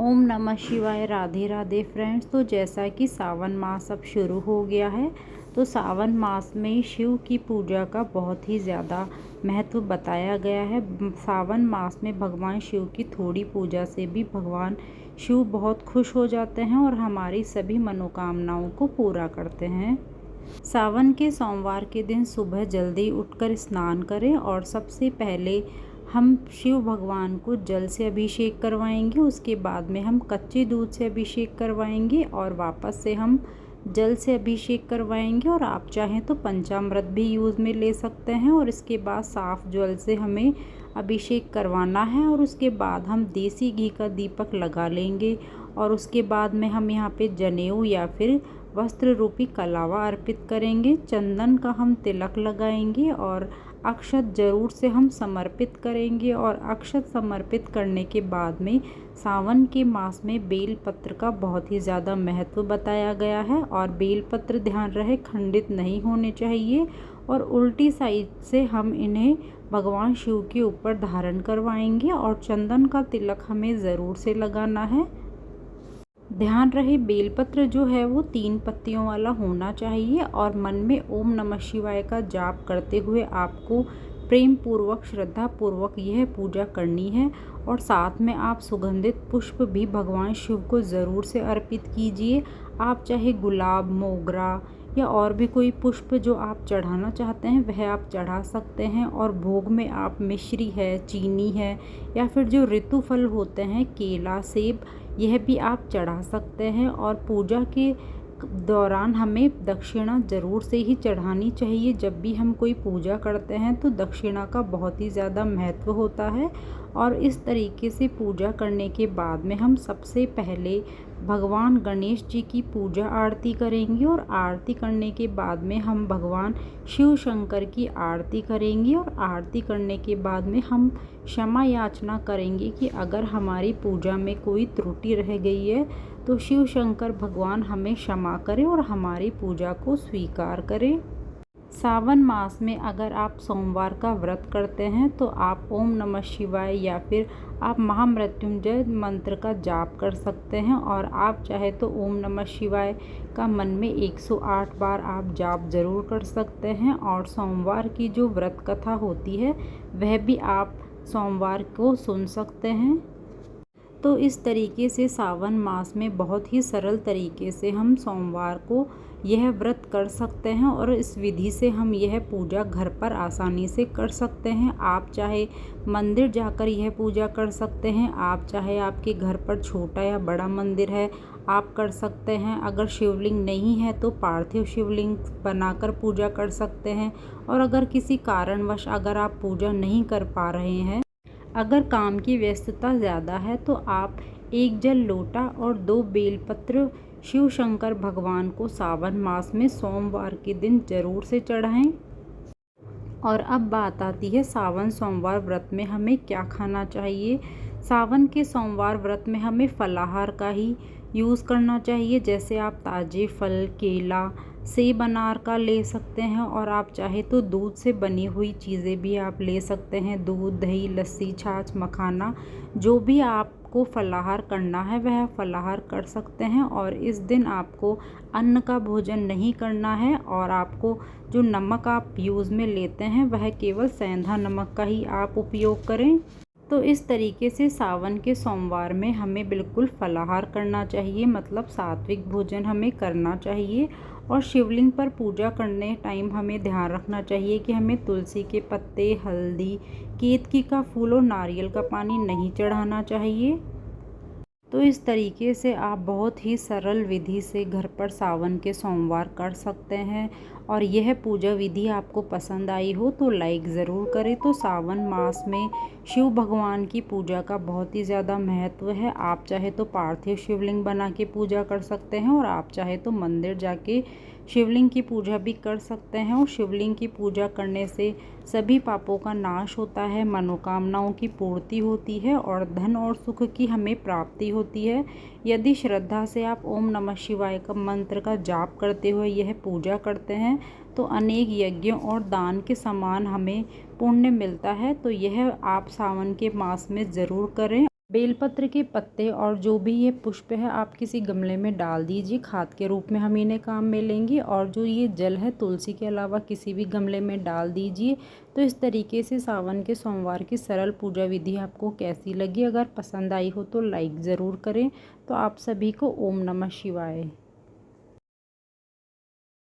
ओम नमः शिवाय। राधे राधे फ्रेंड्स। तो जैसा कि सावन मास अब शुरू हो गया है, तो सावन मास में शिव की पूजा का बहुत ही ज़्यादा महत्व बताया गया है। सावन मास में भगवान शिव की थोड़ी पूजा से भी भगवान शिव बहुत खुश हो जाते हैं और हमारी सभी मनोकामनाओं को पूरा करते हैं। सावन के सोमवार के दिन सुबह जल्दी उठकर स्नान करें और सबसे पहले हम शिव भगवान को जल से अभिषेक करवाएंगे। उसके बाद में हम कच्चे दूध से अभिषेक करवाएंगे और वापस से हम जल से अभिषेक करवाएंगे। और आप चाहें तो पंचामृत भी यूज़ में ले सकते हैं। और इसके बाद साफ़ जल से हमें अभिषेक करवाना है और उसके बाद हम देसी घी का दीपक लगा लेंगे। और उसके बाद में हम यहाँ पे जनेऊ या फिर वस्त्र रूपी कलावा अर्पित करेंगे। चंदन का हम तिलक लगाएंगे और अक्षत जरूर से हम समर्पित करेंगे। और अक्षत समर्पित करने के बाद में सावन के मास में बेलपत्र का बहुत ही ज़्यादा महत्व बताया गया है। और बेलपत्र ध्यान रहे खंडित नहीं होने चाहिए और उल्टी साइड से हम इन्हें भगवान शिव के ऊपर धारण करवाएंगे। और चंदन का तिलक हमें ज़रूर से लगाना है। ध्यान रहे बेलपत्र जो है वो 3 पत्तियों वाला होना चाहिए। और मन में ओम नमः शिवाय का जाप करते हुए आपको प्रेम पूर्वक श्रद्धा पूर्वक यह पूजा करनी है। और साथ में आप सुगंधित पुष्प भी भगवान शिव को ज़रूर से अर्पित कीजिए। आप चाहे गुलाब, मोगरा या और भी कोई पुष्प जो आप चढ़ाना चाहते हैं वह आप चढ़ा सकते हैं। और भोग में आप मिश्री है, चीनी है या फिर जो ऋतु फल होते हैं केला, सेब, यह भी आप चढ़ा सकते हैं। और पूजा के दौरान हमें दक्षिणा ज़रूर से ही चढ़ानी चाहिए। जब भी हम कोई पूजा करते हैं तो दक्षिणा का बहुत ही ज़्यादा महत्व होता है। और इस तरीके से पूजा करने के बाद में हम सबसे पहले भगवान गणेश जी की पूजा आरती करेंगे। और आरती करने के बाद में हम भगवान शिव शंकर की आरती करेंगे। और आरती करने के बाद में हम क्षमा याचना करेंगे कि अगर हमारी पूजा में कोई त्रुटि रह गई है तो शिव शंकर भगवान हमें क्षमा करें और हमारी पूजा को स्वीकार करें। सावन मास में अगर आप सोमवार का व्रत करते हैं तो आप ओम नमः शिवाय या फिर आप महामृत्युंजय मंत्र का जाप कर सकते हैं। और आप चाहे तो ओम नमः शिवाय का मन में 108 बार आप जाप ज़रूर कर सकते हैं। और सोमवार की जो व्रत कथा होती है वह भी आप सोमवार को सुन सकते हैं। तो इस तरीके से सावन मास में बहुत ही सरल तरीके से हम सोमवार को यह व्रत कर सकते हैं। और इस विधि से हम यह पूजा घर पर आसानी से कर सकते हैं। आप चाहे मंदिर जाकर यह पूजा कर सकते हैं, आप चाहे आपके घर पर छोटा या बड़ा मंदिर है आप कर सकते हैं। अगर शिवलिंग नहीं है तो पार्थिव शिवलिंग बनाकर पूजा कर सकते हैं। और अगर किसी कारणवश अगर आप पूजा नहीं कर पा रहे हैं, अगर काम की व्यस्तता ज़्यादा है, तो आप 1 जल लोटा और 2 बेलपत्र शिव शंकर भगवान को सावन मास में सोमवार के दिन ज़रूर से चढ़ाएं। और अब बात आती है सावन सोमवार व्रत में हमें क्या खाना चाहिए। सावन के सोमवार व्रत में हमें फलाहार का ही यूज़ करना चाहिए। जैसे आप ताज़े फल, केला, सेब, अनार का ले सकते हैं। और आप चाहे तो दूध से बनी हुई चीज़ें भी आप ले सकते हैं। दूध, दही, लस्सी, छाछ, मखाना, जो भी आपको फलाहार करना है वह फलाहार कर सकते हैं। और इस दिन आपको अन्न का भोजन नहीं करना है। और आपको जो नमक आप यूज़ में लेते हैं वह केवल सेंधा नमक का ही आप उपयोग करें। तो इस तरीके से सावन के सोमवार में हमें बिल्कुल फलाहार करना चाहिए, मतलब सात्विक भोजन हमें करना चाहिए। और शिवलिंग पर पूजा करने टाइम हमें ध्यान रखना चाहिए कि हमें तुलसी के पत्ते, हल्दी, केतकी का फूल और नारियल का पानी नहीं चढ़ाना चाहिए। तो इस तरीके से आप बहुत ही सरल विधि से घर पर सावन के सोमवार कर सकते हैं। और यह पूजा विधि आपको पसंद आई हो तो लाइक ज़रूर करें। तो सावन मास में शिव भगवान की पूजा का बहुत ही ज़्यादा महत्व है। आप चाहे तो पार्थिव शिवलिंग बना के पूजा कर सकते हैं और आप चाहे तो मंदिर जाके शिवलिंग की पूजा भी कर सकते हैं। और शिवलिंग की पूजा करने से सभी पापों का नाश होता है, मनोकामनाओं की पूर्ति होती है और धन और सुख की हमें प्राप्ति होती है। यदि श्रद्धा से आप ओम नमः शिवाय का मंत्र का जाप करते हुए यह पूजा करते हैं तो अनेक यज्ञों और दान के समान हमें पुण्य मिलता है। तो यह आप सावन के मास में ज़रूर करें। बेलपत्र के पत्ते और जो भी ये पुष्प है आप किसी गमले में डाल दीजिए, खाद के रूप में हम इन्हें काम में लेंगे। और जो ये जल है तुलसी के अलावा किसी भी गमले में डाल दीजिए। तो इस तरीके से सावन के सोमवार की सरल पूजा विधि आपको कैसी लगी? अगर पसंद आई हो तो लाइक ज़रूर करें। तो आप सभी को ओम नमः शिवाय।